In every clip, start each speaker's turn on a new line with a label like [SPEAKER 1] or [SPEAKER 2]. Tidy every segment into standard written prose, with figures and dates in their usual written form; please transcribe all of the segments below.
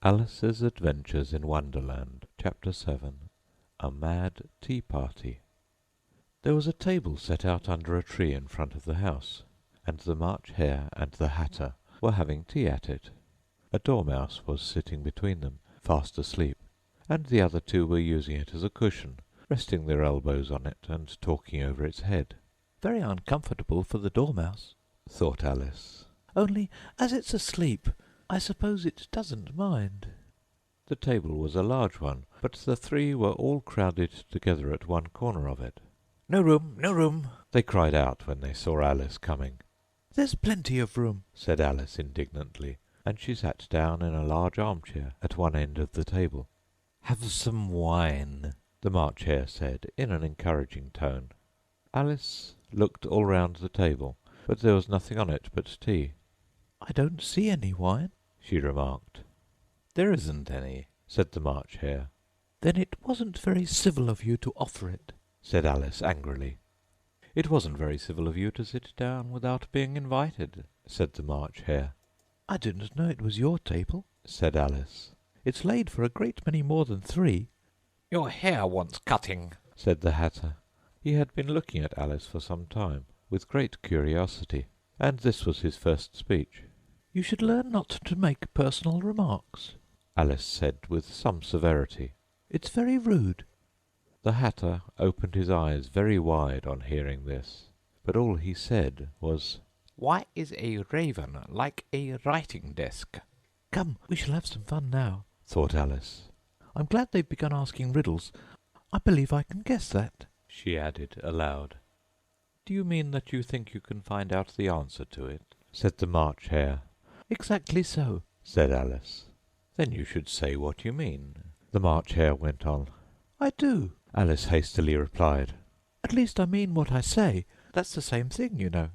[SPEAKER 1] Alice's Adventures in Wonderland, Chapter 7. A Mad Tea Party. There was a table set out under a tree in front of the house, and the March Hare and the Hatter were having tea at it. A dormouse was sitting between them, fast asleep, and the other two were using it as a cushion, resting their elbows on it and talking over its head.
[SPEAKER 2] "Very uncomfortable for the dormouse,"
[SPEAKER 1] thought Alice.
[SPEAKER 2] "only, as it's asleep, I suppose it doesn't mind."
[SPEAKER 1] The table was a large one, but the three were all crowded together at one corner of it.
[SPEAKER 2] "No room, no room,"
[SPEAKER 1] they cried out when they saw Alice coming.
[SPEAKER 2] "There's plenty of room,"
[SPEAKER 1] said Alice indignantly, and she sat down in a large armchair at one end of the table.
[SPEAKER 2] "Have some wine,"
[SPEAKER 1] the March Hare said in an encouraging tone. Alice looked all round the table, but there was nothing on it but tea.
[SPEAKER 2] "I don't see any wine,"
[SPEAKER 1] she remarked.
[SPEAKER 2] "There isn't any,"
[SPEAKER 1] said the March Hare.
[SPEAKER 2] "Then it wasn't very civil of you to offer it,"
[SPEAKER 1] said Alice angrily. "It wasn't very civil of you to sit down without being invited," said the March Hare.
[SPEAKER 2] "I didn't know it was your table,"
[SPEAKER 1] said Alice.
[SPEAKER 2] "It's laid for a great many more than 3.
[SPEAKER 3] "Your hair wants cutting,"
[SPEAKER 1] said the Hatter. He had been looking at Alice for some time, with great curiosity, and this was his first speech.
[SPEAKER 2] "You should learn not to make personal remarks,"
[SPEAKER 1] Alice said with some severity.
[SPEAKER 2] "It's very rude."
[SPEAKER 1] The Hatter opened his eyes very wide on hearing this, but all he said was,
[SPEAKER 3] "Why is a raven like a writing desk?"
[SPEAKER 2] "Come, we shall have some fun now,"
[SPEAKER 1] thought Alice.
[SPEAKER 2] "I'm glad they've begun asking riddles. I believe I can guess that,"
[SPEAKER 1] she added aloud. "Do you mean that you think you can find out the answer to it?" said the March Hare.
[SPEAKER 2] "Exactly so,"
[SPEAKER 1] said Alice. "Then you should say what you mean," the March Hare went on.
[SPEAKER 2] "I do,"
[SPEAKER 1] Alice hastily replied.
[SPEAKER 2] "At least I mean what I say. That's the same thing, you know."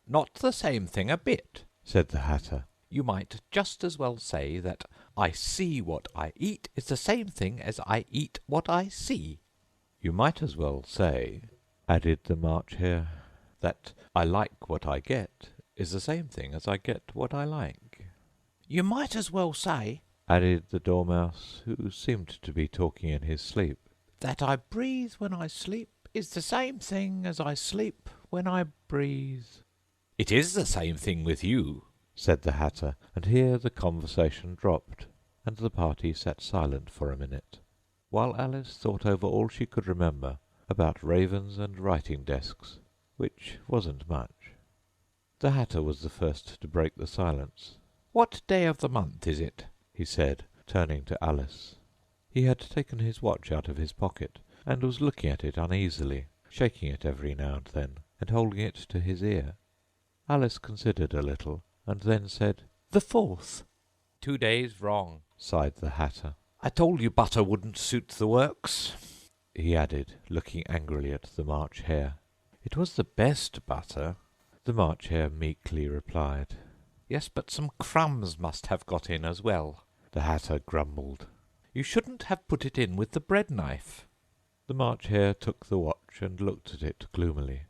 [SPEAKER 3] "Not the same thing a bit,"
[SPEAKER 1] said the Hatter.
[SPEAKER 3] "You might just as well say that I see what I eat is the same thing as I eat what I see."
[SPEAKER 1] "You might as well say," added the March Hare, "that I like what I get is the same thing as I get what I like."
[SPEAKER 3] "You might as well say,"
[SPEAKER 1] added the Dormouse, who seemed to be talking in his sleep,
[SPEAKER 3] "that I breathe when I sleep is the same thing as I sleep when I breathe." "It is the same thing with you,"
[SPEAKER 1] said the Hatter, and here the conversation dropped, and the party sat silent for a minute, while Alice thought over all she could remember about ravens and writing desks, which wasn't much. The Hatter was the first to break the silence.
[SPEAKER 3] "What day of the month is it?"
[SPEAKER 1] he said, turning to Alice. He had taken his watch out of his pocket, and was looking at it uneasily, shaking it every now and then, and holding it to his ear. Alice considered a little, and then said,
[SPEAKER 2] "The 4th.
[SPEAKER 3] "2 days wrong,"
[SPEAKER 1] sighed the Hatter.
[SPEAKER 3] "I told you butter wouldn't suit the works,"
[SPEAKER 1] he added, looking angrily at the March Hare. "It was the best butter," the March Hare meekly replied.
[SPEAKER 3] "Yes, but some crumbs must have got in as well,"
[SPEAKER 1] the Hatter grumbled.
[SPEAKER 3] "You shouldn't have put it in with the bread knife."
[SPEAKER 1] The March Hare took the watch and looked at it gloomily.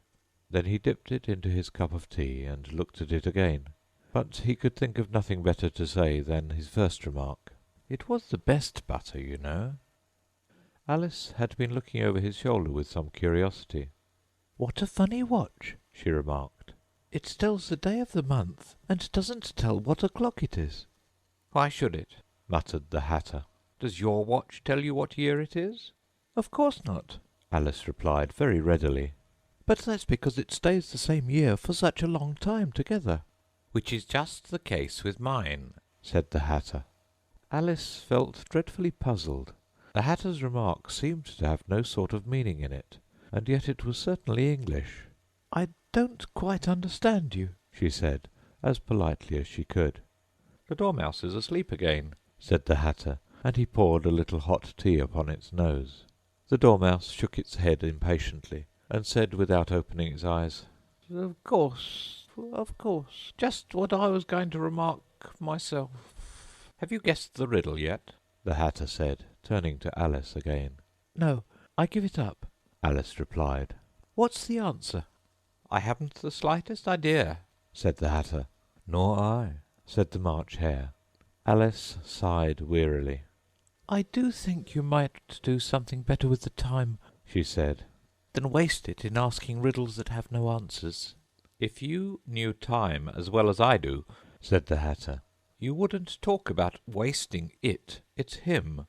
[SPEAKER 1] Then he dipped it into his cup of tea and looked at it again, but he could think of nothing better to say than his first remark. "It was the best butter, you know." Alice had been looking over his shoulder with some curiosity.
[SPEAKER 2] "What a funny watch,"
[SPEAKER 1] she remarked.
[SPEAKER 2] "It tells the day of the month, and doesn't tell what o'clock it is."
[SPEAKER 3] "Why should it?"
[SPEAKER 1] muttered the Hatter.
[SPEAKER 3] "Does your watch tell you what year it is?"
[SPEAKER 2] "Of course not,"
[SPEAKER 1] Alice replied very readily.
[SPEAKER 2] "But that's because it stays the same year for such a long time together."
[SPEAKER 3] "Which is just the case with mine,"
[SPEAKER 1] said the Hatter. Alice felt dreadfully puzzled. The Hatter's remark seemed to have no sort of meaning in it, and yet it was certainly English.
[SPEAKER 2] "I don't quite understand you,"
[SPEAKER 1] she said, as politely as she could.
[SPEAKER 3] "The Dormouse is asleep again,"
[SPEAKER 1] said the Hatter, and he poured a little hot tea upon its nose. The Dormouse shook its head impatiently, and said without opening its eyes,
[SPEAKER 3] Of course, just what I was going to remark myself." "Have you guessed the riddle yet?"
[SPEAKER 1] the Hatter said, turning to Alice again.
[SPEAKER 2] "No, I give it up,"
[SPEAKER 1] Alice replied.
[SPEAKER 2] "What's the answer?"
[SPEAKER 3] "I haven't the slightest idea,"
[SPEAKER 1] said the Hatter. "Nor I," said the March Hare. Alice sighed wearily.
[SPEAKER 2] "I do think you might do something better with the time," she said, "than waste it in asking riddles that have no answers."
[SPEAKER 3] If you knew time as well as I do,
[SPEAKER 1] said the Hatter,
[SPEAKER 3] you wouldn't talk about wasting it. It's him.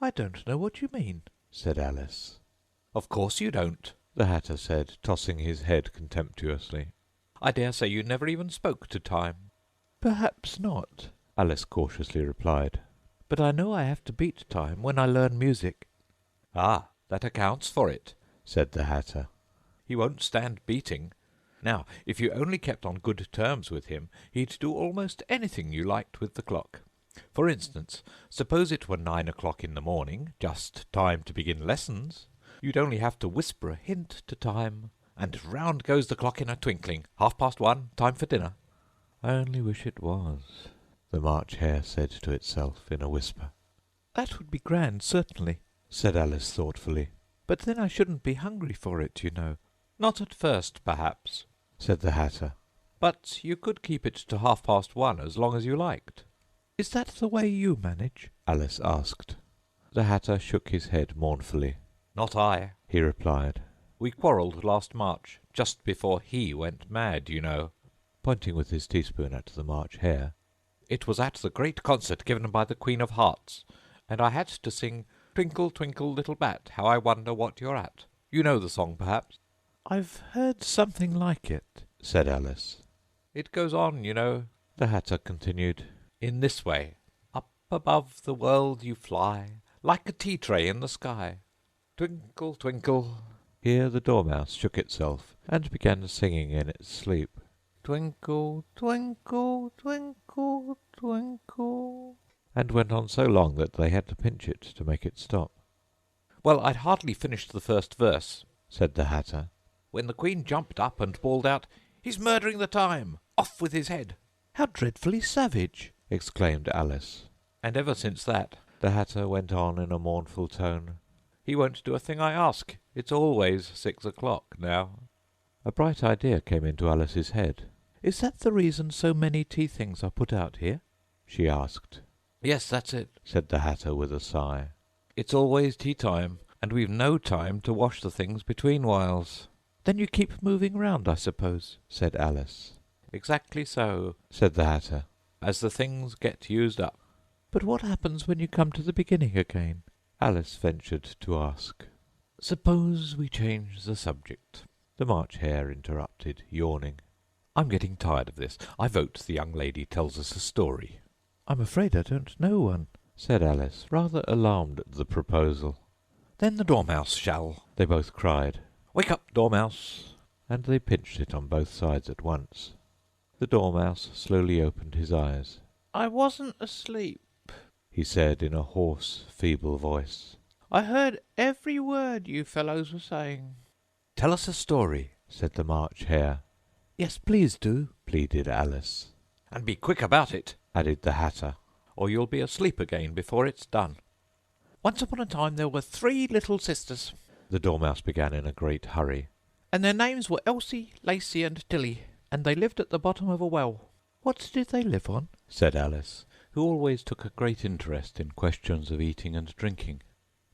[SPEAKER 2] "I don't know what you mean,"
[SPEAKER 1] said Alice.
[SPEAKER 3] Of course you don't,
[SPEAKER 1] the Hatter said, tossing his head contemptuously.
[SPEAKER 3] I dare say you never even spoke to time.
[SPEAKER 2] "Perhaps not,"
[SPEAKER 1] Alice cautiously replied.
[SPEAKER 2] "but I know I have to beat time when I learn music."
[SPEAKER 3] Ah, that accounts for it,
[SPEAKER 1] said the Hatter.
[SPEAKER 3] He won't stand beating. Now, if you only kept on good terms with him, he'd do almost anything you liked with the clock. For instance, suppose it were 9 o'clock in the morning, just time to begin lessons. You'd only have to whisper a hint to time, and round goes the clock in a twinkling. 1:30, time for dinner.
[SPEAKER 1] I only wish it was, the March Hare said to itself in a whisper.
[SPEAKER 2] "That would be grand, certainly,"
[SPEAKER 1] said Alice thoughtfully.
[SPEAKER 2] "but then I shouldn't be hungry for it, you know."
[SPEAKER 3] Not at first, perhaps,
[SPEAKER 1] said the Hatter.
[SPEAKER 3] But you could keep it to 1:30 as long as you liked.
[SPEAKER 2] "Is that the way you manage?"
[SPEAKER 1] Alice asked. The Hatter shook his head mournfully.
[SPEAKER 3] Not I,
[SPEAKER 1] he replied.
[SPEAKER 3] We quarrelled last March, just before he went mad, you know.
[SPEAKER 1] Pointing with his teaspoon at the March Hare.
[SPEAKER 3] It was at the great concert given by the Queen of Hearts, and I had to sing Twinkle, Twinkle, Little Bat, How I Wonder What You're At. You know the song, perhaps?
[SPEAKER 2] "I've heard something like it,"
[SPEAKER 1] said Alice.
[SPEAKER 3] It goes on, you know,
[SPEAKER 1] the Hatter continued,
[SPEAKER 3] in this way. Up above the world you fly, like a tea-tray in the sky. Twinkle, twinkle.
[SPEAKER 1] Here the Dormouse shook itself and began singing in its sleep.
[SPEAKER 2] Twinkle, twinkle, twinkle, twinkle,
[SPEAKER 1] and went on so long that they had to pinch it to make it stop.
[SPEAKER 3] Well, I'd hardly finished the first verse,
[SPEAKER 1] said the Hatter,
[SPEAKER 3] when the Queen jumped up and bawled out, "He's murdering the time! Off with his head!"
[SPEAKER 2] "How dreadfully savage!"
[SPEAKER 1] exclaimed Alice.
[SPEAKER 3] And ever since that,
[SPEAKER 1] the Hatter went on in a mournful tone,
[SPEAKER 3] he won't do a thing I ask. It's always 6 o'clock now.
[SPEAKER 1] A bright idea came into Alice's head.
[SPEAKER 2] "Is that the reason so many tea things are put out here?"
[SPEAKER 1] she asked.
[SPEAKER 3] Yes, that's it,
[SPEAKER 1] said the Hatter with a sigh.
[SPEAKER 3] It's always tea time, and we've no time to wash the things between whiles.
[SPEAKER 2] "Then you keep moving round, I suppose,"
[SPEAKER 1] said Alice.
[SPEAKER 3] Exactly so,
[SPEAKER 1] said the Hatter,
[SPEAKER 3] as the things get used up.
[SPEAKER 2] "But what happens when you come to the beginning again?"
[SPEAKER 1] Alice ventured to ask.
[SPEAKER 3] "Suppose we change the subject,"
[SPEAKER 1] the March Hare interrupted, yawning.
[SPEAKER 3] "I'm getting tired of this. I vote the young lady tells us a story."
[SPEAKER 2] "I'm afraid I don't know one,"
[SPEAKER 1] said Alice, rather alarmed at the proposal.
[SPEAKER 3] "Then the Dormouse shall,"
[SPEAKER 1] they both cried.
[SPEAKER 3] "Wake up, Dormouse!"
[SPEAKER 1] And they pinched it on both sides at once. The Dormouse slowly opened his eyes.
[SPEAKER 2] "I wasn't asleep,"
[SPEAKER 1] he said in a hoarse, feeble voice.
[SPEAKER 2] "I heard every word you fellows were saying."
[SPEAKER 3] "Tell us a story,"
[SPEAKER 1] said the March Hare.
[SPEAKER 2] "Yes, please do,"
[SPEAKER 1] pleaded Alice.
[SPEAKER 3] "And be quick about it,"
[SPEAKER 1] added the Hatter,
[SPEAKER 3] "or you'll be asleep again before it's done." "Once upon a time there were 3 little sisters,"
[SPEAKER 1] the Dormouse began in a great hurry,
[SPEAKER 2] "and their names were Elsie, Lacie, and Tilly, and they lived at the bottom of a well." "What did they live on?"
[SPEAKER 1] said Alice, who always took a great interest in questions of eating and drinking.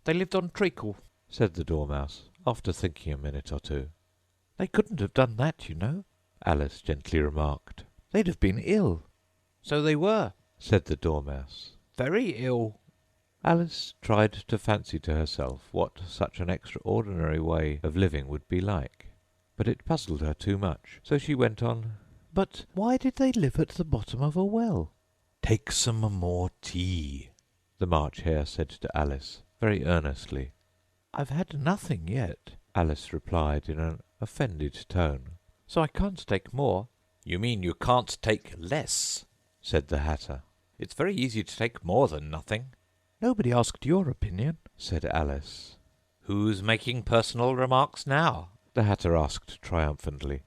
[SPEAKER 2] "They lived on treacle,"
[SPEAKER 1] said the Dormouse, after thinking a minute or two.
[SPEAKER 2] "They couldn't have done that, you know,"
[SPEAKER 1] Alice gently remarked.
[SPEAKER 2] "They'd have been ill." "So they were,"
[SPEAKER 1] said the Dormouse.
[SPEAKER 2] "very ill."
[SPEAKER 1] Alice tried to fancy to herself what such an extraordinary way of living would be like, but it puzzled her too much, so she went on,
[SPEAKER 2] "But why did they live at the bottom of a well?"
[SPEAKER 3] "Take some more tea,"
[SPEAKER 1] the March Hare said to Alice, very earnestly.
[SPEAKER 2] "I've had nothing yet,"
[SPEAKER 1] Alice replied in an offended tone.
[SPEAKER 2] "so I can't take more."
[SPEAKER 3] "You mean you can't take less,"
[SPEAKER 1] said the Hatter.
[SPEAKER 3] "It's very easy to take more than nothing."
[SPEAKER 2] "Nobody asked your opinion,"
[SPEAKER 1] said Alice.
[SPEAKER 3] "Who's making personal remarks now?"
[SPEAKER 1] the Hatter asked triumphantly.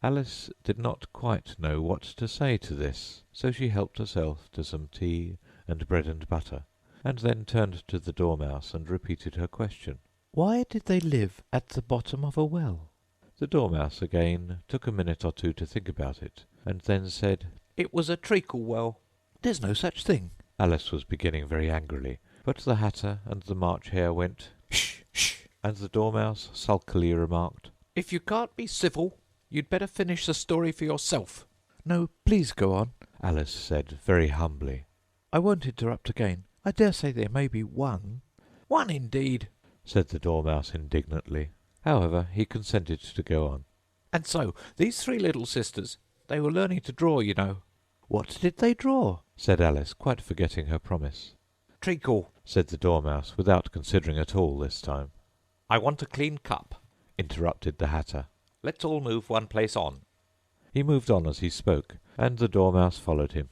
[SPEAKER 1] Alice did not quite know what to say to this, so she helped herself to some tea and bread and butter, and then turned to the Dormouse and repeated her question.
[SPEAKER 2] "Why did they live at the bottom of a well?"
[SPEAKER 1] The Dormouse again took a minute or two to think about it, and then said,
[SPEAKER 2] "It was a treacle well." There's no such thing."
[SPEAKER 1] Alice was beginning very angrily, but the Hatter and the March Hare went,
[SPEAKER 3] "Shh, shh!"
[SPEAKER 1] and the Dormouse sulkily remarked,
[SPEAKER 3] "If you can't be civil, you'd better finish the story for yourself."
[SPEAKER 2] "No, please go on,"
[SPEAKER 1] Alice said very humbly.
[SPEAKER 2] "I won't interrupt again. I dare say there may be one."
[SPEAKER 3] "One indeed!"
[SPEAKER 1] said the Dormouse indignantly. However, he consented to go on.
[SPEAKER 3] "And so, these three little sisters, they were learning to draw, you know."
[SPEAKER 2] "What did they draw?"
[SPEAKER 1] said Alice, quite forgetting her promise.
[SPEAKER 3] "Treacle,"
[SPEAKER 1] said the Dormouse, without considering at all this time.
[SPEAKER 3] "I want a clean cup,"
[SPEAKER 1] interrupted the Hatter.
[SPEAKER 3] "Let's all move one place on."
[SPEAKER 1] He moved on as he spoke, and the Dormouse followed him.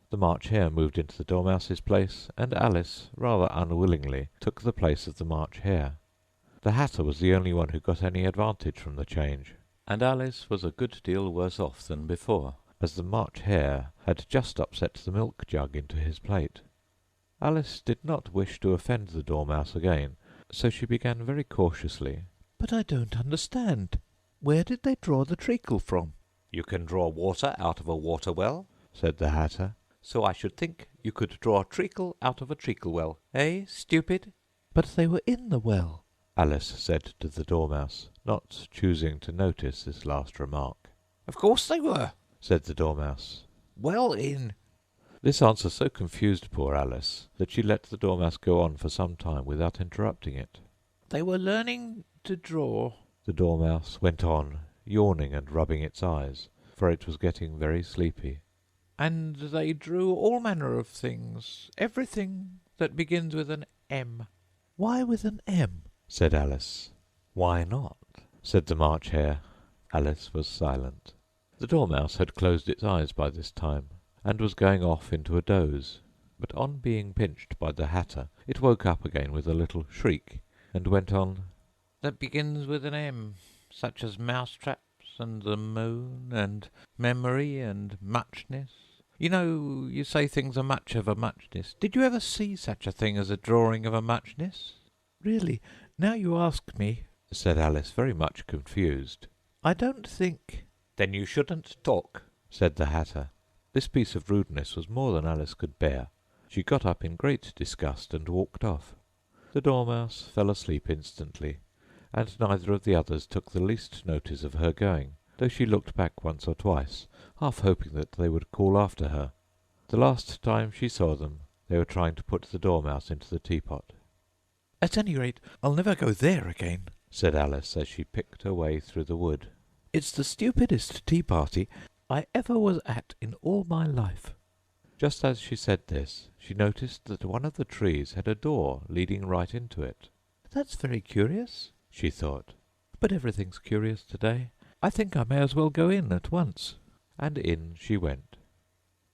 [SPEAKER 1] The March Hare moved into the Dormouse's place, and Alice, rather unwillingly, took the place of the March Hare. The Hatter was the only one who got any advantage from the change, and Alice was a good deal worse off than before, as the March Hare had just upset the milk jug into his plate. Alice did not wish to offend the Dormouse again, so she began very cautiously.
[SPEAKER 2] "But I don't understand. Where did they draw the treacle from?"
[SPEAKER 3] "You can draw water out of a water well,
[SPEAKER 1] said the Hatter.
[SPEAKER 3] so I should think you could draw a treacle out of a treacle well. Eh, stupid?"
[SPEAKER 2] "But they were in the well."
[SPEAKER 1] Alice said to the Dormouse, not choosing to notice this last remark.
[SPEAKER 3] "Of course they were,"
[SPEAKER 1] said the Dormouse.
[SPEAKER 3] "well in."
[SPEAKER 1] This answer so confused poor Alice that she let the Dormouse go on for some time without interrupting it.
[SPEAKER 2] "They were learning to draw,"
[SPEAKER 1] The Dormouse went on, yawning and rubbing its eyes, for it was getting very sleepy.
[SPEAKER 2] "and they drew all manner of things, everything that begins with an M." "Why with an M?"
[SPEAKER 1] said Alice. "Why not?" said the March Hare. Alice was silent. The Dormouse had closed its eyes by this time, and was going off into a doze, but on being pinched by the Hatter it woke up again with a little shriek, and went on,
[SPEAKER 2] "That begins with an M, such as mousetraps, and the moon, and memory, and muchness. You know, you say things are much of a muchness. Did you ever see such a thing as a drawing of a muchness?" "Really, now you ask me,"
[SPEAKER 1] said Alice, very much confused.
[SPEAKER 2] "I don't think—"
[SPEAKER 3] "Then you shouldn't talk,"
[SPEAKER 1] said the Hatter. This piece of rudeness was more than Alice could bear. She got up in great disgust and walked off. The Dormouse fell asleep instantly, and neither of the others took the least notice of her going, though she looked back once or twice, half hoping that they would call after her. The last time she saw them, they were trying to put the Dormouse into the teapot.
[SPEAKER 2] "At any rate, I'll never go there again,"
[SPEAKER 1] said Alice, as she picked her way through the wood.
[SPEAKER 2] "It's the stupidest tea-party I ever was at in all my life."
[SPEAKER 1] Just as she said this, she noticed that one of the trees had a door leading right into it.
[SPEAKER 2] "That's very curious,"
[SPEAKER 1] she thought.
[SPEAKER 2] "but everything's curious today. I think I may as well go in at once."
[SPEAKER 1] And in she went.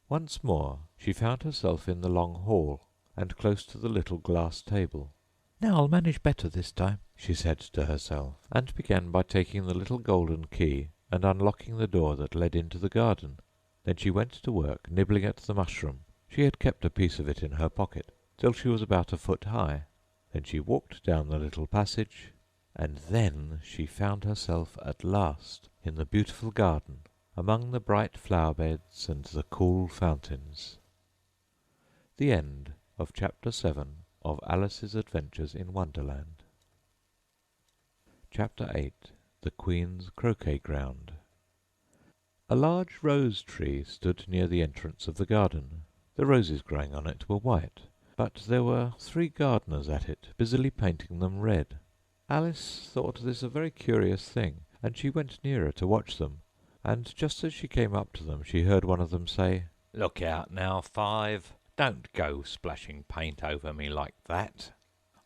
[SPEAKER 1] Once more she found herself in the long hall, and close to the little glass table.
[SPEAKER 2] "Now I'll manage better this time,"
[SPEAKER 1] she said to herself, and began by taking the little golden key and unlocking the door that led into the garden. Then she went to work nibbling at the mushroom. She had kept a piece of it in her pocket, till she was about a foot high. Then she walked down the little passage, and then she found herself at last in the beautiful garden, among the bright flower-beds and the cool fountains. The end of Chapter 7 of Alice's Adventures in Wonderland. Chapter 8. The Queen's Croquet Ground. A large rose-tree stood near the entrance of the garden. The roses growing on it were white, but there were 3 gardeners at it, busily painting them red. Alice thought this a very curious thing, and she went nearer to watch them, and just as she came up to them she heard one of them say,
[SPEAKER 3] "Look out now, Five. Don't go splashing paint over me like that."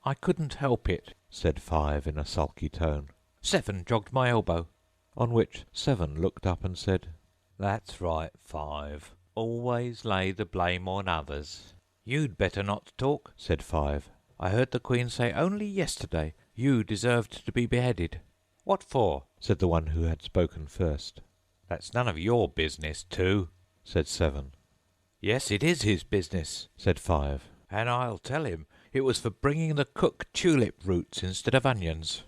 [SPEAKER 2] "I couldn't help it,"
[SPEAKER 1] said Five in a sulky tone.
[SPEAKER 2] "Seven jogged my elbow."
[SPEAKER 1] On which Seven looked up and said,
[SPEAKER 3] "That's right, Five. Always lay the blame on others." "You'd better not talk,"
[SPEAKER 1] said Five.
[SPEAKER 2] "I heard the Queen say only yesterday you deserved to be beheaded."
[SPEAKER 3] "What for?"
[SPEAKER 1] said the one who had spoken first.
[SPEAKER 3] "That's none of your business, too,"
[SPEAKER 1] said Seven.
[SPEAKER 3] "Yes, it is his business,"
[SPEAKER 1] said Five.
[SPEAKER 3] "and I'll tell him it was for bringing the cook tulip roots instead of onions."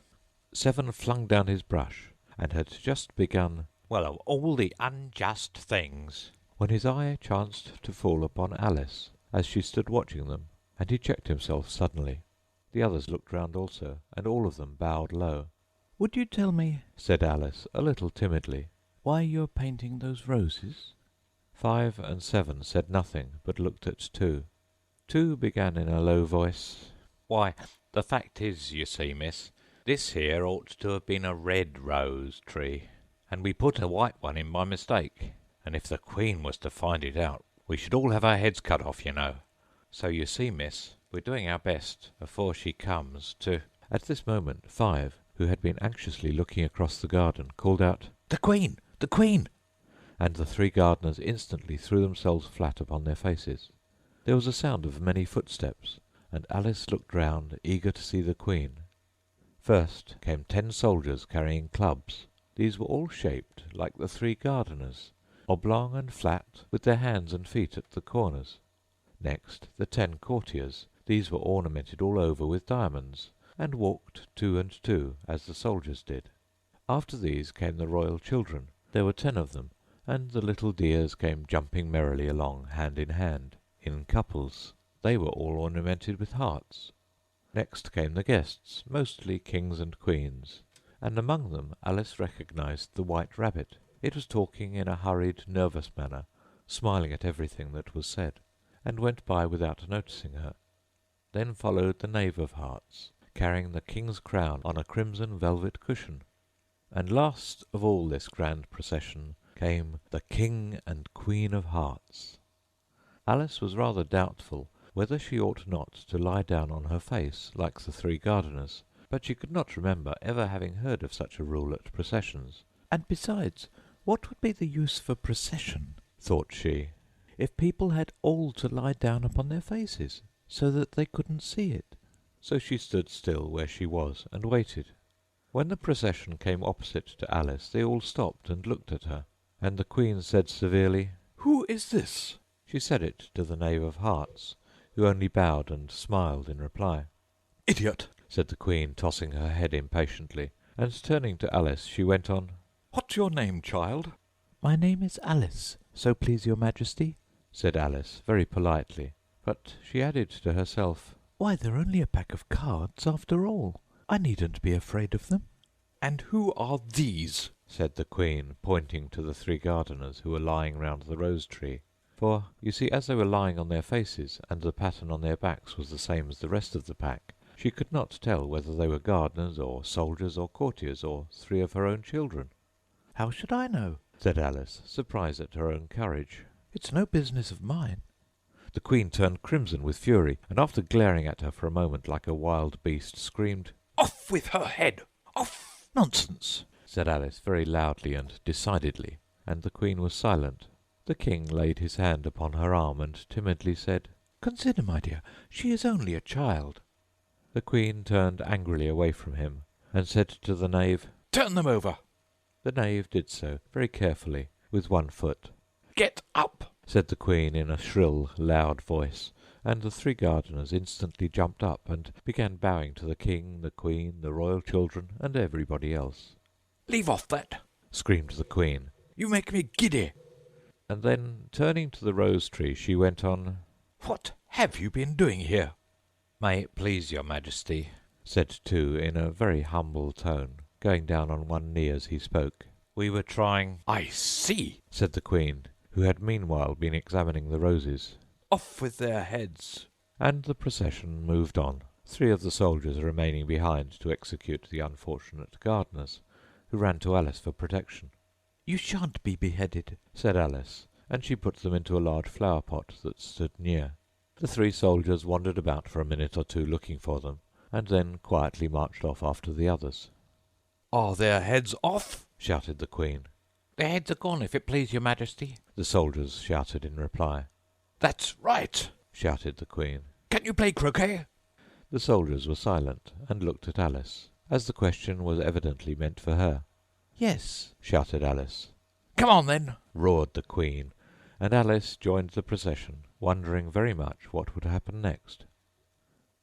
[SPEAKER 1] Seven flung down his brush, and had just begun,
[SPEAKER 3] "Well, of all the unjust things."
[SPEAKER 1] when his eye chanced to fall upon Alice as she stood watching them, and he checked himself suddenly. The others looked round also, and all of them bowed low.
[SPEAKER 2] "Would you tell me,"
[SPEAKER 1] said Alice, a little timidly,
[SPEAKER 2] "why you're painting those roses?"
[SPEAKER 1] 5 and 7 said nothing, but looked at 2. 2 began in a low voice.
[SPEAKER 3] "Why, the fact is, you see, miss, this here ought to have been a red rose tree, and we put a white one in by mistake, and if the Queen was to find it out, we should all have our heads cut off, you know. So you see, miss, we're doing our best, afore she comes, to—"
[SPEAKER 1] At this moment 5, who had been anxiously looking across the garden, called out,
[SPEAKER 3] "The Queen! The Queen!"
[SPEAKER 1] and the 3 gardeners instantly threw themselves flat upon their faces. There was a sound of many footsteps, and Alice looked round, eager to see the Queen. First came 10 soldiers carrying clubs. These were all shaped like the 3 gardeners, oblong and flat, with their hands and feet at the corners. Next the 10 courtiers. These were ornamented all over with diamonds, and walked 2 and 2, as the soldiers did. After these came the royal children. There were 10 of them, and the little dears came jumping merrily along, hand in hand, in couples. They were all ornamented with hearts. Next came the guests, mostly kings and queens, and among them Alice recognized the White Rabbit. It was talking in a hurried, nervous manner, smiling at everything that was said, and went by without noticing her. Then followed the Knave of Hearts, carrying the king's crown on a crimson velvet cushion. And last of all this grand procession came the King and Queen of Hearts. Alice was rather doubtful whether she ought not to lie down on her face, like the 3 gardeners, but she could not remember ever having heard of such a rule at processions.
[SPEAKER 2] "And besides, what would be the use of a procession,"
[SPEAKER 1] thought she,
[SPEAKER 2] "if people had all to lie down upon their faces, so that they couldn't see it?"
[SPEAKER 1] So she stood still where she was and waited. When the procession came opposite to Alice, they all stopped and looked at her, and the Queen said severely,
[SPEAKER 3] "Who is this?"
[SPEAKER 1] She said it to the Knave of Hearts, who only bowed and smiled in reply.
[SPEAKER 3] "Idiot!"
[SPEAKER 1] said the Queen, tossing her head impatiently, and turning to Alice she went on,
[SPEAKER 3] "What's your name, child?"
[SPEAKER 2] "My name is Alice, so please your Majesty,"
[SPEAKER 1] said Alice, very politely, but she added to herself,
[SPEAKER 2] "Why, they're only a pack of cards, after all. I needn't be afraid of them."
[SPEAKER 3] "And who are these?"
[SPEAKER 1] said the Queen, pointing to the 3 gardeners who were lying round the rose-tree. For, you see, as they were lying on their faces, and the pattern on their backs was the same as the rest of the pack, she could not tell whether they were gardeners, or soldiers, or courtiers, or 3 of her own children.
[SPEAKER 2] "How should I know?"
[SPEAKER 1] said Alice, surprised at her own courage.
[SPEAKER 2] "It's no business of mine."
[SPEAKER 1] The Queen turned crimson with fury, and after glaring at her for a moment like a wild beast, screamed,
[SPEAKER 3] "Off with her head! Off!"
[SPEAKER 2] "Nonsense!"
[SPEAKER 1] said Alice very loudly and decidedly, and the Queen was silent. The King laid his hand upon her arm and timidly said,
[SPEAKER 2] "Consider, my dear, she is only a child."
[SPEAKER 1] The Queen turned angrily away from him, and said to the Knave,
[SPEAKER 3] "Turn them over!"
[SPEAKER 1] The Knave did so, very carefully, with 1 foot.
[SPEAKER 3] "Get up!"
[SPEAKER 1] said the Queen in a shrill, loud voice, and the 3 gardeners instantly jumped up and began bowing to the King, the Queen, the royal children, and everybody else.
[SPEAKER 3] "Leave off that!"
[SPEAKER 1] screamed the Queen.
[SPEAKER 3] "You make me giddy!"
[SPEAKER 1] And then, turning to the rose-tree, she went on,
[SPEAKER 3] "What have you been doing here?" "May it please your Majesty,"
[SPEAKER 1] said 2 in a very humble tone, going down on one knee as he spoke.
[SPEAKER 3] "We were trying—" "I see,"
[SPEAKER 1] said the Queen, who had meanwhile been examining the roses.
[SPEAKER 3] "Off with their heads!"
[SPEAKER 1] And the procession moved on, 3 of the soldiers remaining behind to execute the unfortunate gardeners, who ran to Alice for protection.
[SPEAKER 2] "You shan't be beheaded,"
[SPEAKER 1] said Alice, and she put them into a large flower-pot that stood near. The 3 soldiers wandered about for a minute or 2 looking for them, and then quietly marched off after the others.
[SPEAKER 3] "Are their heads off?"
[SPEAKER 1] shouted the Queen.
[SPEAKER 2] "Their heads are gone, if it please your Majesty,"
[SPEAKER 1] the soldiers shouted in reply.
[SPEAKER 3] "That's right!"
[SPEAKER 1] shouted the Queen.
[SPEAKER 3] "Can you play croquet?"
[SPEAKER 1] The soldiers were silent and looked at Alice, as the question was evidently meant for her.
[SPEAKER 2] "Yes,"
[SPEAKER 1] shouted Alice.
[SPEAKER 3] "Come on, then!"
[SPEAKER 1] roared the Queen, and Alice joined the procession, wondering very much what would happen next.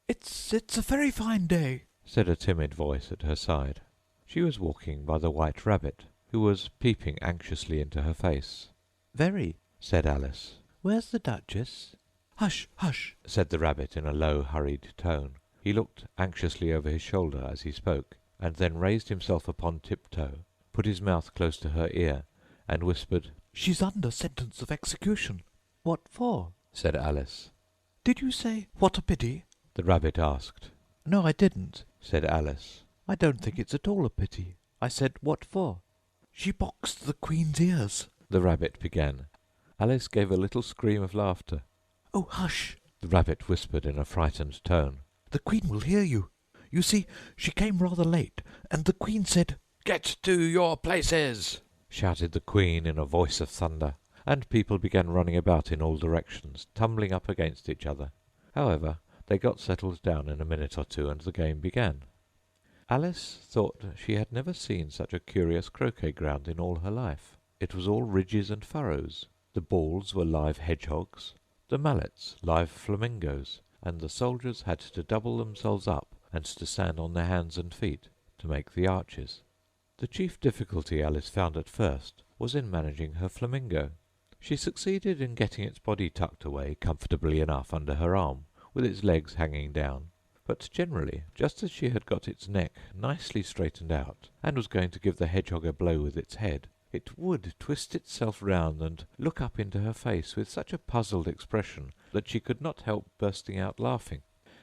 [SPEAKER 2] It's a very fine day,"
[SPEAKER 1] said a timid voice at her side. She was walking by the White Rabbit, who was peeping anxiously into her face.
[SPEAKER 2] "Very.
[SPEAKER 1] said Alice.
[SPEAKER 2] "Where's the Duchess?"
[SPEAKER 3] "Hush, hush!"
[SPEAKER 1] said the rabbit in a low, hurried tone. He looked anxiously over his shoulder as he spoke, and then raised himself upon tiptoe, put his mouth close to her ear, and whispered,
[SPEAKER 3] "She's under sentence of execution."
[SPEAKER 2] "What for?"
[SPEAKER 1] said Alice.
[SPEAKER 3] "Did you say, 'what a pity'?"
[SPEAKER 1] The rabbit asked.
[SPEAKER 2] "No, I didn't,"
[SPEAKER 1] said Alice.
[SPEAKER 2] "I don't think it's at all a pity. I said, what for?"
[SPEAKER 3] "She boxed the Queen's ears."
[SPEAKER 1] the rabbit began. Alice gave a little scream of laughter.
[SPEAKER 3] "Oh, hush!"
[SPEAKER 1] The rabbit whispered in a frightened tone.
[SPEAKER 3] "The Queen will hear you. You see, she came rather late, and the Queen said—" "Get to your places!"
[SPEAKER 1] shouted the Queen in a voice of thunder, and people began running about in all directions, tumbling up against each other. However, they got settled down in a minute or two, and the game began. Alice thought she had never seen such a curious croquet ground in all her life. It was all ridges and furrows. The balls were live hedgehogs, the mallets live flamingoes, and the soldiers had to double themselves up and to stand on their hands and feet to make the arches. The chief difficulty Alice found at first was in managing her flamingo. She succeeded in getting its body tucked away comfortably enough under her arm, with its legs hanging down, but generally, just as she had got its neck nicely straightened out, and was going to give the hedgehog a blow with its head, it would twist itself round and look up into her face with such a puzzled expression that she could not help bursting out laughing.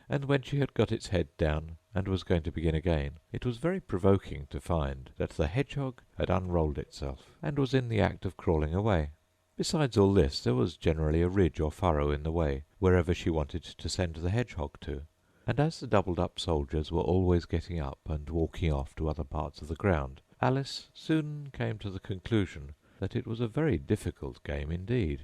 [SPEAKER 1] And when she had got its head down and was going to begin again, it was very provoking to find that the hedgehog had unrolled itself and was in the act of crawling away. Besides all this, there was generally a ridge or furrow in the way wherever she wanted to send the hedgehog to, and as the doubled-up soldiers were always getting up and walking off to other parts of the ground, Alice soon came to the conclusion that it was a very difficult game indeed.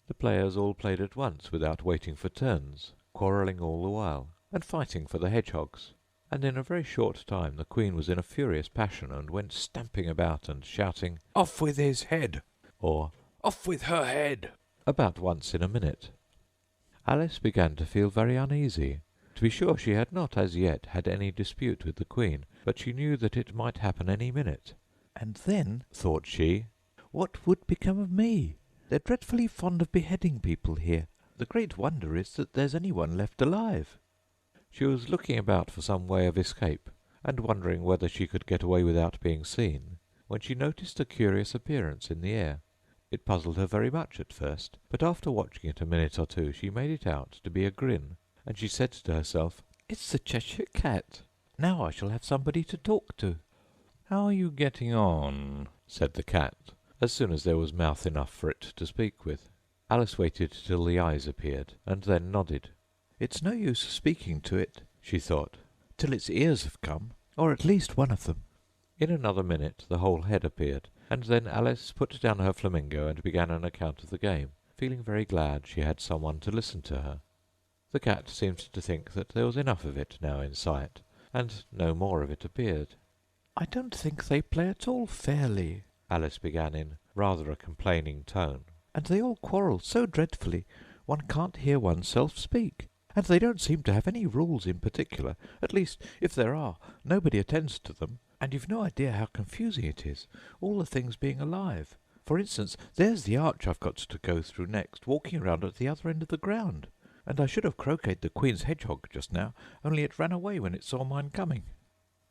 [SPEAKER 1] The players all played at once without waiting for turns, quarrelling all the while, and fighting for the hedgehogs, and in a very short time the Queen was in a furious passion and went stamping about and shouting,
[SPEAKER 3] "Off with his head!"
[SPEAKER 1] or
[SPEAKER 3] "Off with her head!"
[SPEAKER 1] about once in a minute. Alice began to feel very uneasy. To be sure, she had not as yet had any dispute with the Queen, but she knew that it might happen any minute.
[SPEAKER 2] "And then,"
[SPEAKER 1] Thought she,
[SPEAKER 2] "what would become of me? They're dreadfully fond of beheading people here. The great wonder is that there's anyone left alive."
[SPEAKER 1] she was looking about for some way of escape, and wondering whether she could get away without being seen, when she noticed a curious appearance in the air. It puzzled her very much at first, but after watching it a minute or two she made it out to be a grin, and she said to herself,
[SPEAKER 2] "It's the Cheshire Cat. Now I shall have somebody to talk to."
[SPEAKER 3] "How are you getting on?"
[SPEAKER 1] said the cat, as soon as there was mouth enough for it to speak with. Alice waited till the eyes appeared, and then nodded.
[SPEAKER 2] "It's no use speaking to it,"
[SPEAKER 1] she thought,
[SPEAKER 2] "till its ears have come, or at least one of them."
[SPEAKER 1] In another minute the whole head appeared, and then Alice put down her flamingo and began an account of the game, feeling very glad she had someone to listen to her. The cat seemed to think that there was enough of it now in sight, and no more of it appeared.
[SPEAKER 2] "I don't think they play at all fairly,"
[SPEAKER 1] Alice began in rather a complaining tone.
[SPEAKER 2] "and they all quarrel so dreadfully one can't hear oneself speak. And they don't seem to have any rules in particular. At least, if there are, nobody attends to them, and you've no idea how confusing it is, all the things being alive. For instance, there's the arch I've got to go through next, walking around at the other end of the ground. And I should have croqueted the Queen's hedgehog just now, only it ran away when it saw mine coming."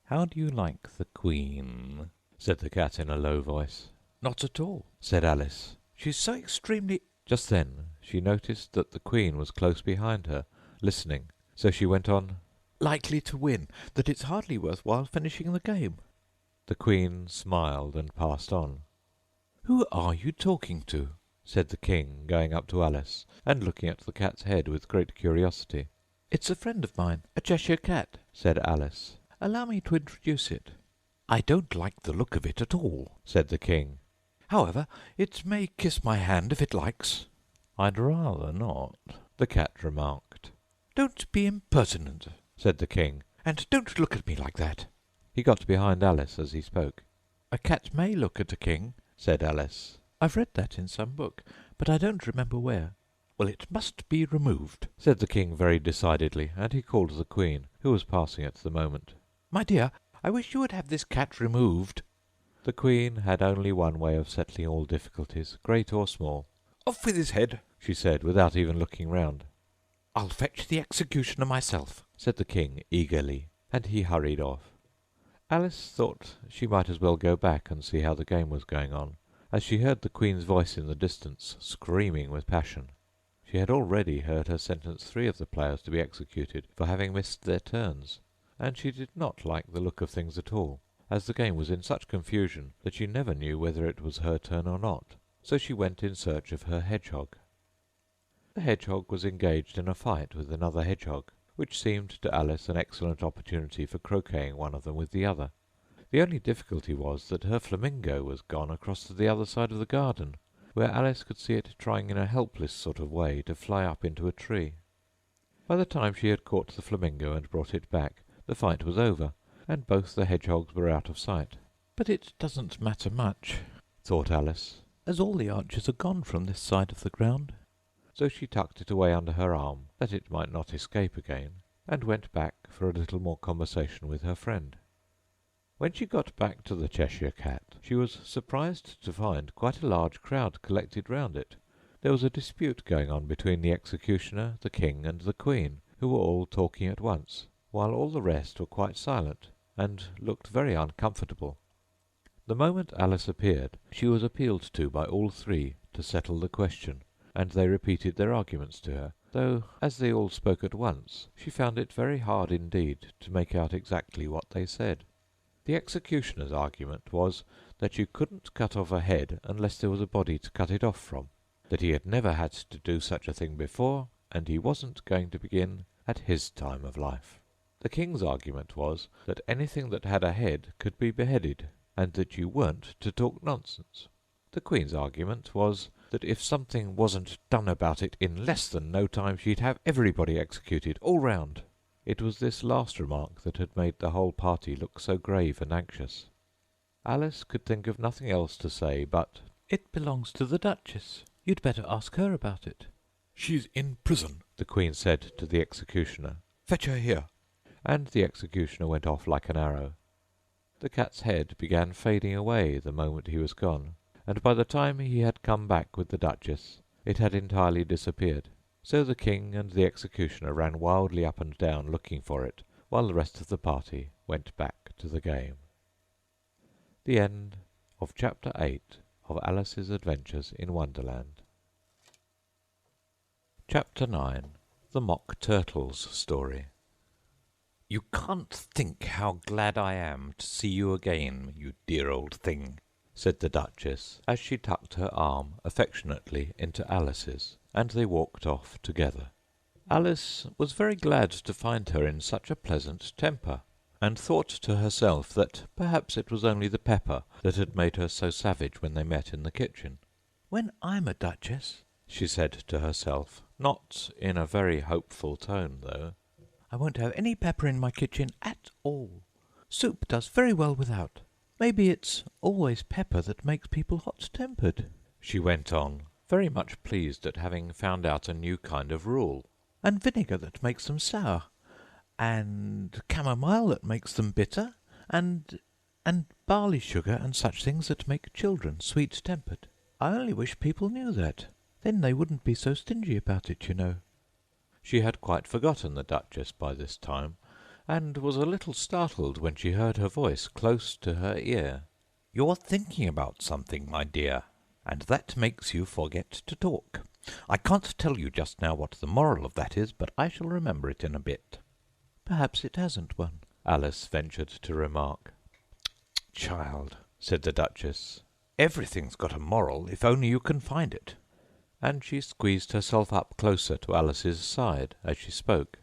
[SPEAKER 3] "How do you like the Queen?"
[SPEAKER 1] said the cat in a low voice.
[SPEAKER 2] "Not at all,"
[SPEAKER 1] said Alice.
[SPEAKER 2] "She's so extremely—"
[SPEAKER 1] Just then she noticed that the Queen was close behind her, listening, so she went on,
[SPEAKER 2] "likely to win, that it's hardly worth while finishing the game."
[SPEAKER 1] The Queen smiled and passed on.
[SPEAKER 2] "Who are you talking to?"
[SPEAKER 1] said the King, going up to Alice and looking at the cat's head with great curiosity.
[SPEAKER 2] "It's a friend of mine, a Cheshire Cat,"
[SPEAKER 1] said Alice.
[SPEAKER 2] "Allow me to introduce it." "I don't like the look of it at all,"
[SPEAKER 1] said the King.
[SPEAKER 2] "However, it may kiss my hand if it likes."
[SPEAKER 3] "I'd rather not,"
[SPEAKER 1] the cat remarked.
[SPEAKER 2] "Don't be impertinent,"
[SPEAKER 1] said the King.
[SPEAKER 2] "and don't look at me like that."
[SPEAKER 1] He got behind Alice as he spoke.
[SPEAKER 2] "A cat may look at a king,"
[SPEAKER 1] said Alice.
[SPEAKER 2] "I've read that in some book, but I don't remember where." "Well, it must be removed,"
[SPEAKER 1] said the King very decidedly, and he called the Queen, who was passing at the moment.
[SPEAKER 2] "My dear, I wish you would have this cat removed."
[SPEAKER 1] The Queen had only one way of settling all difficulties, great or small.
[SPEAKER 3] Off with his head, she said, without even looking round. I'll fetch the executioner myself, said the king eagerly, and he hurried off. Alice thought she might as well go back and see how the game was going on, as she heard the queen's voice in the distance, screaming with passion. She had already heard her sentence 3 of the players to be executed for having missed their turns, and she did not like the look of things at all, as the game was in such confusion that she never knew whether it was her turn or not. So she went in search of her hedgehog. The hedgehog was engaged in a fight with another hedgehog, which seemed to Alice an excellent opportunity for croqueting one of them with the other. The only difficulty was that her flamingo was gone across to the other side of the garden, where Alice could see it trying in a helpless sort of way to fly up into a tree. By the time she had caught the flamingo and brought it back, the fight was over, and both the hedgehogs were out of sight.
[SPEAKER 2] But it doesn't matter much,
[SPEAKER 3] thought Alice,
[SPEAKER 2] as all the archers are gone from this side of the ground.
[SPEAKER 3] So she tucked it away under her arm, that it might not escape again, and went back for a little more conversation with her friend. When she got back to the Cheshire Cat, she was surprised to find quite a large crowd collected round it. There was a dispute going on between the executioner, the king, and the queen, who were all talking at once, while all the rest were quite silent, and looked very uncomfortable. The moment Alice appeared, she was appealed to by all 3 to settle the question, and they repeated their arguments to her, though, as they all spoke at once, she found it very hard indeed to make out exactly what they said. The executioner's argument was that you couldn't cut off a head unless there was a body to cut it off from, that he had never had to do such a thing before, and he wasn't going to begin at his time of life. The king's argument was that anything that had a head could be beheaded, and that you weren't to talk nonsense. The queen's argument was that if something wasn't done about it in less than no time, she'd have everybody executed all round. It was this last remark that had made the whole party look so grave and anxious. Alice could think of nothing else to say but,
[SPEAKER 2] "It belongs to the Duchess. You'd better ask her about it."
[SPEAKER 3] "She's in prison," the queen said to the executioner. "Fetch her here." And the executioner went off like an arrow. The cat's head began fading away the moment he was gone, and by the time he had come back with the Duchess, it had entirely disappeared. So the king and the executioner ran wildly up and down looking for it, while the rest of the party went back to the game. The end of Chapter 8 of Alice's Adventures in Wonderland. Chapter 9. The Mock Turtle's Story.
[SPEAKER 2] "You can't think how glad I am to see you again, you dear old thing,"
[SPEAKER 3] said the Duchess, as she tucked her arm affectionately into Alice's, and they walked off together. Alice was very glad to find her in such a pleasant temper, and thought to herself that perhaps it was only the pepper that had made her so savage when they met in the kitchen.
[SPEAKER 2] "When I'm a duchess,"
[SPEAKER 3] she said to herself, not in a very hopeful tone, though,
[SPEAKER 2] "I won't have any pepper in my kitchen at all. Soup does very well without. Maybe it's always pepper that makes people hot-tempered,"
[SPEAKER 3] she went on, very much pleased at having found out a new kind of rule.
[SPEAKER 2] "and vinegar that makes them sour, and camomile that makes them bitter, and barley sugar and such things that make children sweet-tempered. I only wish people knew that. Then they wouldn't be so stingy about it, you know."
[SPEAKER 3] She had quite forgotten the Duchess by this time, and was a little startled when she heard her voice close to her ear.
[SPEAKER 2] "You're thinking about something, my dear, and that makes you forget to talk. I can't tell you just now what the moral of that is, but I shall remember it in a bit."
[SPEAKER 3] "Perhaps it hasn't one," Alice ventured to remark.
[SPEAKER 2] "Child," said the Duchess, "everything's got a moral if only you can find it."
[SPEAKER 3] And she squeezed herself up closer to Alice's side as she spoke.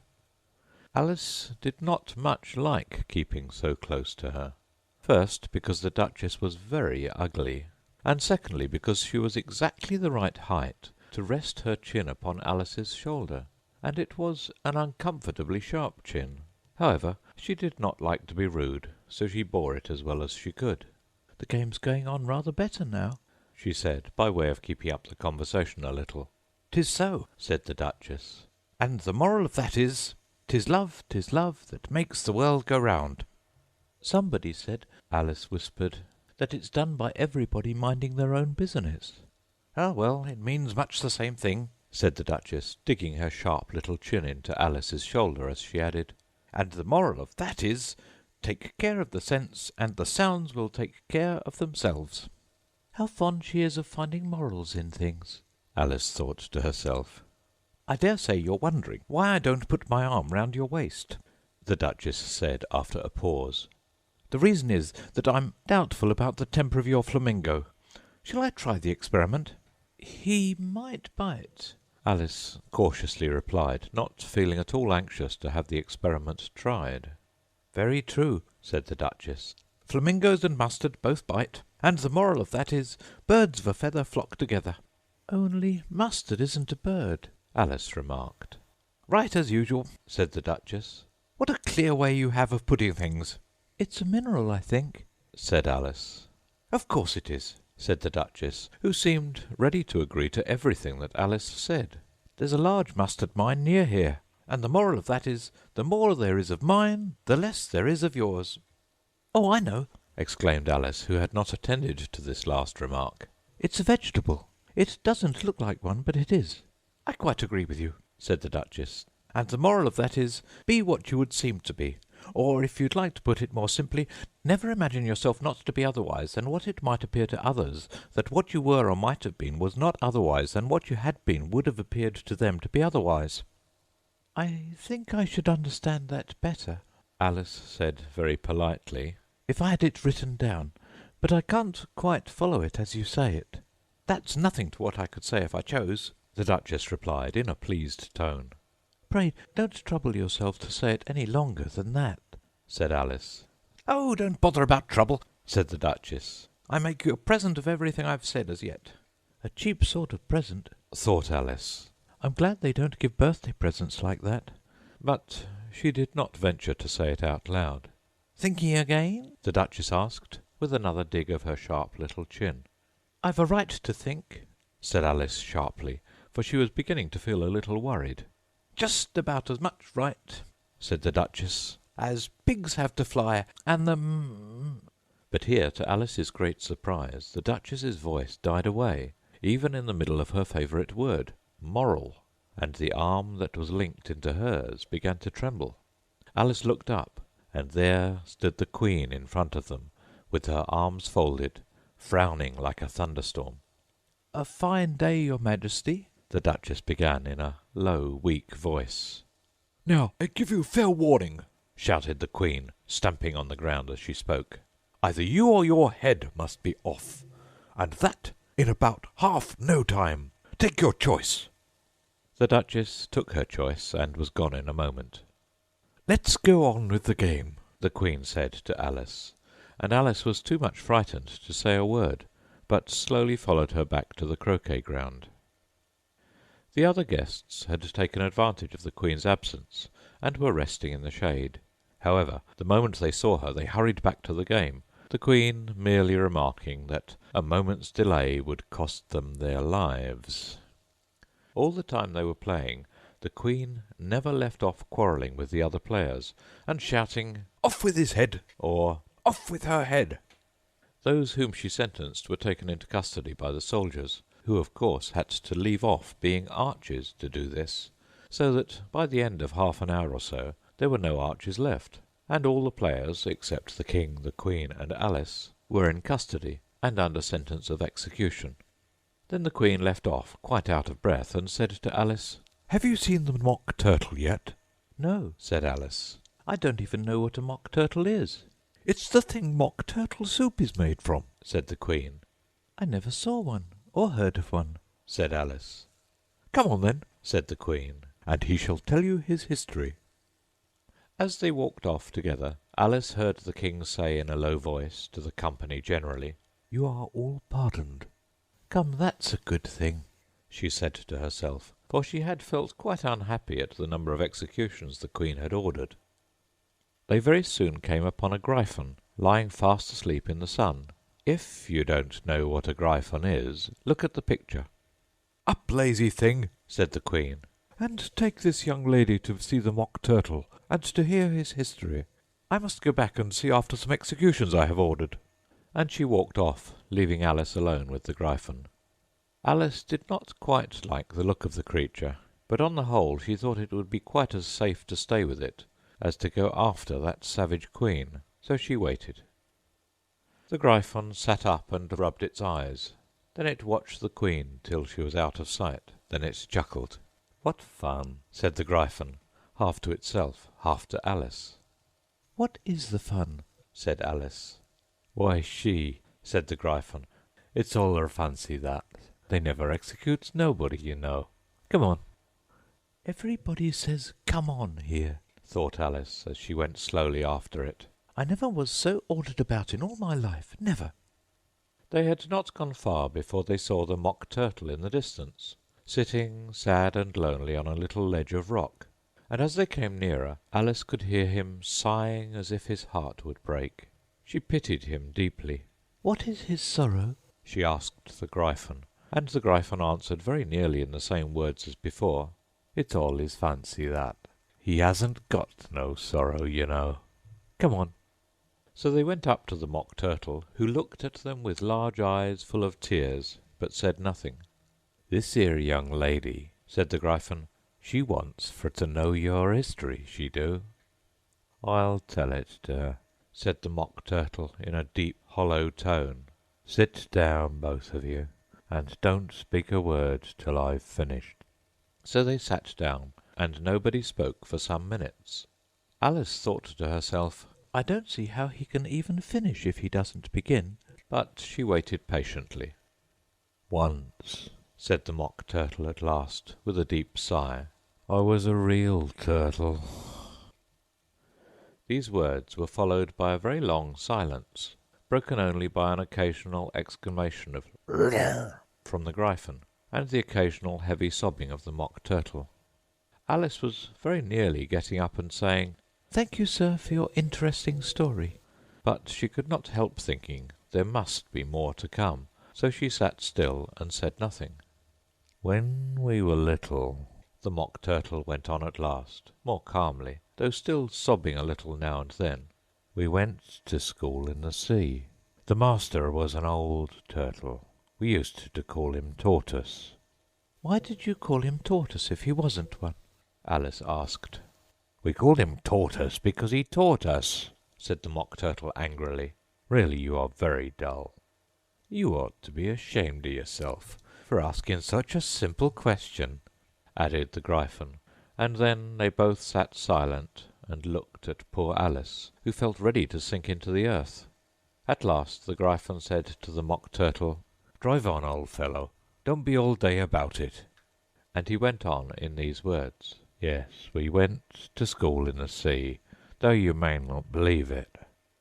[SPEAKER 3] Alice did not much like keeping so close to her. First, because the Duchess was very ugly, and secondly, because she was exactly the right height to rest her chin upon Alice's shoulder, and it was an uncomfortably sharp chin. However, she did not like to be rude, so she bore it as well as she could.
[SPEAKER 2] "The game's going on rather better now,"
[SPEAKER 3] she said, by way of keeping up the conversation a little.
[SPEAKER 2] "'Tis so," said the Duchess, "and the moral of that is, 'tis love that makes the world go round."
[SPEAKER 3] "Somebody said," Alice whispered, "that it's done by everybody minding their own business." "Ah, well, it means much the same thing," said the Duchess, digging her sharp little chin into Alice's shoulder as she added, "and the moral of that is, take care of the sense, and the sounds will take care of themselves."
[SPEAKER 2] How fond she is of finding morals in things,
[SPEAKER 3] Alice thought to herself. "I dare say you're wondering why I don't put my arm round your waist," the Duchess said after a pause. "The reason is that I'm doubtful about the temper of your flamingo. Shall I try the experiment?"
[SPEAKER 2] he might bite.
[SPEAKER 1] Alice cautiously replied, not feeling at all anxious to have the experiment tried.
[SPEAKER 3] "Very true," said the Duchess. "Flamingos and mustard both bite, and the moral of that is, birds of a feather flock together."
[SPEAKER 2] Only mustard isn't a bird,
[SPEAKER 1] Alice remarked.
[SPEAKER 3] "Right as usual," said the Duchess. "What a clear way you have of putting things."
[SPEAKER 2] it's a mineral, I think,
[SPEAKER 1] said Alice.
[SPEAKER 3] "Of course it is,"
[SPEAKER 1] said the Duchess, who seemed ready to agree to everything that Alice said.
[SPEAKER 3] "There's a large mustard mine near here, and the moral of that is, the more there is of mine, the less there is of yours."
[SPEAKER 2] Oh, I know,
[SPEAKER 1] exclaimed Alice, who had not attended to this last remark.
[SPEAKER 2] it's a vegetable. It doesn't look like one, but it is.
[SPEAKER 3] "I quite agree with you," said the Duchess. "And the moral of that is, be what you would seem to be. Or, if you'd like to put it more simply, never imagine yourself not to be otherwise than what it might appear to others that what you were or might have been was not otherwise than what you had been would have appeared to them to be otherwise."
[SPEAKER 2] I think I should understand that better,
[SPEAKER 1] Alice said very politely.
[SPEAKER 2] if I had it written down, but I can't quite follow it as you say it.
[SPEAKER 3] "That's nothing to what I could say if I chose,"
[SPEAKER 1] The Duchess replied in a pleased tone.
[SPEAKER 2] Pray don't trouble yourself to say it any longer than that,
[SPEAKER 1] said Alice.
[SPEAKER 3] "Oh, don't bother about trouble,"
[SPEAKER 1] said the Duchess.
[SPEAKER 3] "I make you a present of everything I've said as yet."
[SPEAKER 2] A cheap sort of present,
[SPEAKER 1] thought Alice.
[SPEAKER 2] I'm glad they don't give birthday presents like that.
[SPEAKER 1] But she did not venture to say it out loud.
[SPEAKER 2] Thinking again?
[SPEAKER 1] The Duchess asked, with another dig of her sharp little chin.
[SPEAKER 2] I've a right to think,
[SPEAKER 1] said Alice sharply, for she was beginning to feel a little worried.
[SPEAKER 3] "Just about as much right,"
[SPEAKER 1] said the Duchess,
[SPEAKER 3] "as pigs have to fly, and the
[SPEAKER 1] But here, to Alice's great surprise, the Duchess's voice died away, even in the middle of her favourite word, moral, and the arm that was linked into hers began to tremble. Alice looked up, and there stood the Queen in front of them, with her arms folded, frowning like a thunderstorm.
[SPEAKER 2] A fine day, your Majesty,
[SPEAKER 1] the Duchess began in a low, weak voice.
[SPEAKER 3] "Now, I give you fair warning,"
[SPEAKER 1] shouted the Queen, stamping on the ground as she spoke.
[SPEAKER 3] "Either you or your head must be off, and that in about half no time. Take your choice."
[SPEAKER 1] The Duchess took her choice and was gone in a moment.
[SPEAKER 3] "Let's go on with the game,"
[SPEAKER 1] the Queen said to Alice, and Alice was too much frightened to say a word, but slowly followed her back to the croquet ground. The other guests had taken advantage of the Queen's absence, and were resting in the shade. However, the moment they saw her, they hurried back to the game, the Queen merely remarking that a moment's delay would cost them their lives. All the time they were playing, the Queen never left off quarrelling with the other players, and shouting,
[SPEAKER 3] "Off with his head!"
[SPEAKER 1] or
[SPEAKER 3] "Off with her head!"
[SPEAKER 1] Those whom she sentenced were taken into custody by the soldiers, who of course had to leave off being archers to do this, so that by the end of half an hour or so there were no archers left, and all the players, except the King, the Queen, and Alice, were in custody and under sentence of execution. Then the Queen left off, quite out of breath, and said to Alice,
[SPEAKER 3] "Have you seen the mock turtle yet?"
[SPEAKER 2] No,
[SPEAKER 1] said Alice.
[SPEAKER 2] I don't even know what a mock turtle is.
[SPEAKER 3] "It's the thing mock turtle soup is made from,"
[SPEAKER 1] said the Queen.
[SPEAKER 2] I never saw one, or heard of one,
[SPEAKER 1] said Alice.
[SPEAKER 3] "Come on, then,"
[SPEAKER 1] said the Queen,
[SPEAKER 3] "and he shall tell you his history."
[SPEAKER 1] As they walked off together, Alice heard the King say in a low voice to the company generally,
[SPEAKER 3] "You are all pardoned."
[SPEAKER 2] Come, that's a good thing,
[SPEAKER 1] she said to herself, for she had felt quite unhappy at the number of executions the Queen had ordered. They very soon came upon a Gryphon, lying fast asleep in the sun. If you don't know what a Gryphon is, look at the picture.
[SPEAKER 3] "Up, lazy thing,"
[SPEAKER 1] said the Queen,
[SPEAKER 3] "and take this young lady to see the mock turtle, and to hear his history. I must go back and see after some executions I have ordered."
[SPEAKER 1] and she walked off, leaving Alice alone with the Gryphon. Alice did not quite like the look of the creature, but on the whole she thought it would be quite as safe to stay with it as to go after that savage queen, so she waited. The Gryphon sat up and rubbed its eyes. Then it watched the queen till she was out of sight. Then it chuckled. "What fun!" said the Gryphon, half to itself, half to Alice.
[SPEAKER 2] "What is the fun?"
[SPEAKER 1] said Alice. "Why, she," said the Gryphon. "It's all her fancy, that. They never executes nobody, you know. Come on."
[SPEAKER 2] "Everybody says 'come on' here,"
[SPEAKER 1] thought Alice, as she went slowly after it.
[SPEAKER 2] "I never was so ordered about in all my life, never."
[SPEAKER 1] They had not gone far before they saw the Mock Turtle in the distance, sitting sad and lonely on a little ledge of rock, and as they came nearer Alice could hear him sighing as if his heart would break. She pitied him deeply.
[SPEAKER 2] "What is his sorrow?"
[SPEAKER 1] she asked the Gryphon, and the Gryphon answered very nearly in the same words as before. "It's all his fancy, that. He hasn't got no sorrow, you know. Come on." So they went up to the Mock Turtle, who looked at them with large eyes full of tears, but said nothing. "This here young lady," said the Gryphon, "she wants for to know your history, she do." "I'll tell it to her," said the Mock Turtle in a deep, hollow tone. "Sit down, both of you, and don't speak a word till I've finished." So they sat down, and nobody spoke for some minutes. Alice thought to herself,
[SPEAKER 2] "I don't see how he can even finish if he doesn't begin."
[SPEAKER 1] but she waited patiently. "Once," said the Mock Turtle at last, with a deep sigh, "I was a real turtle." These words were followed by a very long silence, broken only by an occasional exclamation of "Rrrr" from the Gryphon, and the occasional heavy sobbing of the Mock Turtle. Alice was very nearly getting up and saying,
[SPEAKER 2] "Thank you, sir, for your interesting story."
[SPEAKER 1] but she could not help thinking there must be more to come, so she sat still and said nothing. "When we were little," the Mock Turtle went on at last, more calmly, though still sobbing a little now and then, "we went to school in the sea. The master was an old turtle. We used to call him Tortoise."
[SPEAKER 2] "Why did you call him Tortoise if he wasn't one?"
[SPEAKER 1] Alice asked. "We called him Tortoise because he taught us," said the Mock Turtle angrily. "Really, you are very dull. You ought to be ashamed of yourself for asking such a simple question," added the Gryphon, and then they both sat silent and looked at poor Alice, who felt ready to sink into the earth. At last the Gryphon said to the Mock Turtle, "Drive on, old fellow. Don't be all day about it." And he went on in these words. "Yes, we went to school in the sea, though you may not believe it."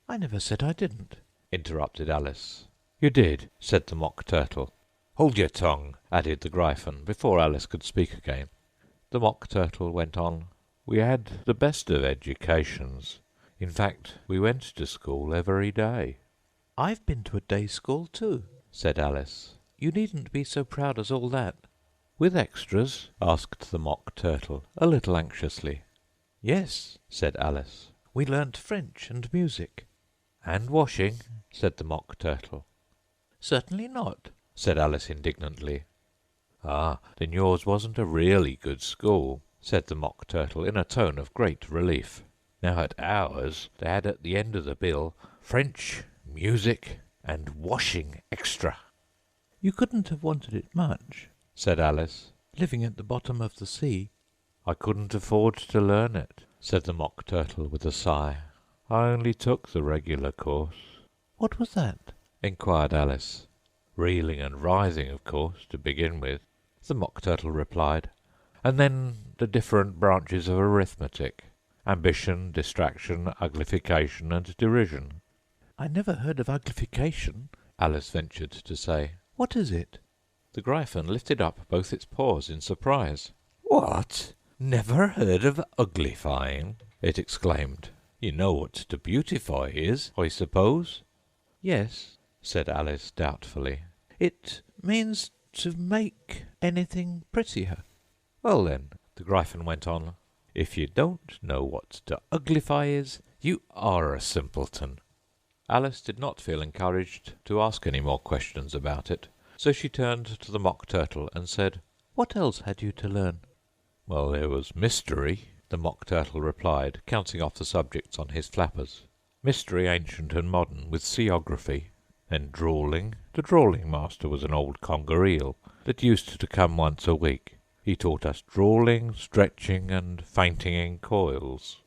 [SPEAKER 2] "I never said I didn't,"
[SPEAKER 1] interrupted Alice. "You did," said the Mock Turtle. "Hold your tongue," added the Gryphon, before Alice could speak again. The Mock Turtle went on. "We had the best of educations. In fact, we went to school every day."
[SPEAKER 2] "I've been to a day school too,"
[SPEAKER 1] said Alice.
[SPEAKER 2] "You needn't be so proud as all that."
[SPEAKER 1] "With extras?" asked the Mock Turtle, a little anxiously.
[SPEAKER 2] "Yes,"
[SPEAKER 1] said Alice.
[SPEAKER 2] "we learnt French and music."
[SPEAKER 1] "And washing?" said the Mock Turtle.
[SPEAKER 2] "Certainly not,"
[SPEAKER 1] said Alice indignantly. "Ah, then yours wasn't a really good school," said the Mock Turtle in a tone of great relief. "Now at ours they had at the end of the bill French, music, and washing extra."
[SPEAKER 2] "You couldn't have wanted it much,
[SPEAKER 1] said Alice.
[SPEAKER 2] living at the bottom of the sea."
[SPEAKER 1] "I couldn't afford to learn it," said the Mock Turtle with a sigh. "I only took the regular course."
[SPEAKER 2] "What was that?"
[SPEAKER 1] inquired Alice. "Reeling and writhing, of course, to begin with," the Mock Turtle replied, "and then the different branches of arithmetic. Ambition, distraction, uglification, and derision."
[SPEAKER 2] "I never heard of uglification,"
[SPEAKER 1] Alice ventured to say.
[SPEAKER 2] "What is it?"
[SPEAKER 1] The Gryphon lifted up both its paws in surprise. "What? Never heard of uglifying?" it exclaimed. "You know what to beautify is, I suppose?"
[SPEAKER 2] "Yes,"
[SPEAKER 1] said Alice doubtfully.
[SPEAKER 2] "it means to make anything prettier."
[SPEAKER 1] "Well then," the Gryphon went on, "if you don't know what to uglify is, you are a simpleton." Alice did not feel encouraged to ask any more questions about it,
[SPEAKER 3] So she turned to the Mock Turtle and said,
[SPEAKER 2] "What else had you to learn?"
[SPEAKER 3] "Well, there was mystery," the Mock Turtle replied, counting off the subjects on his flappers. "Mystery ancient and modern, with seaography. Then drawling. The drawling master was an old conger eel that used to come once a week. He taught us drawling, stretching, and fainting in coils."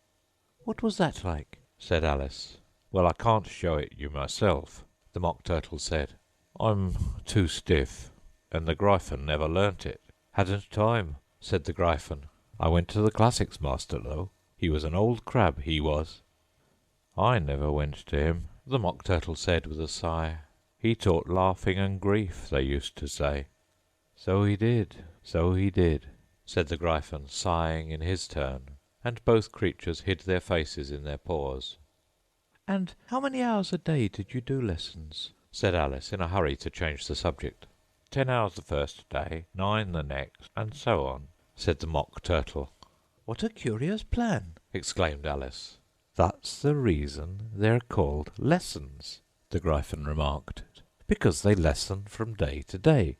[SPEAKER 2] "What was that like?"
[SPEAKER 3] said Alice. "Well, I can't show it you myself," the Mock Turtle said. "I'm too stiff, and the Gryphon never learnt it." "Hadn't time," said the Gryphon. "I went to the classics master, though. He was an old crab, he was." "I never went to him," the Mock Turtle said with a sigh. "He taught laughing and grief, they used to say." "So he did, so he did," said the Gryphon, sighing in his turn, and both creatures hid their faces in their paws.
[SPEAKER 2] "And how many hours a day did you do lessons?"
[SPEAKER 3] said Alice, in a hurry to change the subject. 10 hours the first day, 9 the next, and so on," said the Mock Turtle.
[SPEAKER 2] "What a curious plan!"
[SPEAKER 3] exclaimed Alice. "That's the reason they're called lessons," the Gryphon remarked, "because they lessen from day to day."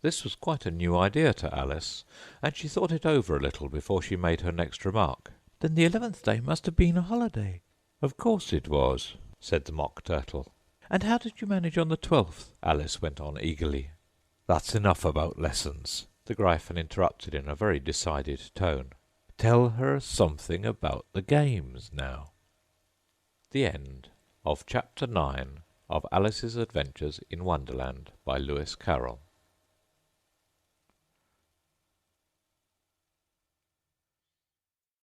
[SPEAKER 3] This was quite a new idea to Alice, and she thought it over a little before she made her next remark.
[SPEAKER 2] "Then the 11th day must have been a holiday."
[SPEAKER 3] "Of course it was," said the Mock Turtle.
[SPEAKER 2] "And how did you manage on the 12th?"
[SPEAKER 3] Alice went on eagerly. "That's enough about lessons," the Gryphon interrupted in a very decided tone. "Tell her something about the games now." The end of Chapter 9 of Alice's Adventures in Wonderland by Lewis Carroll.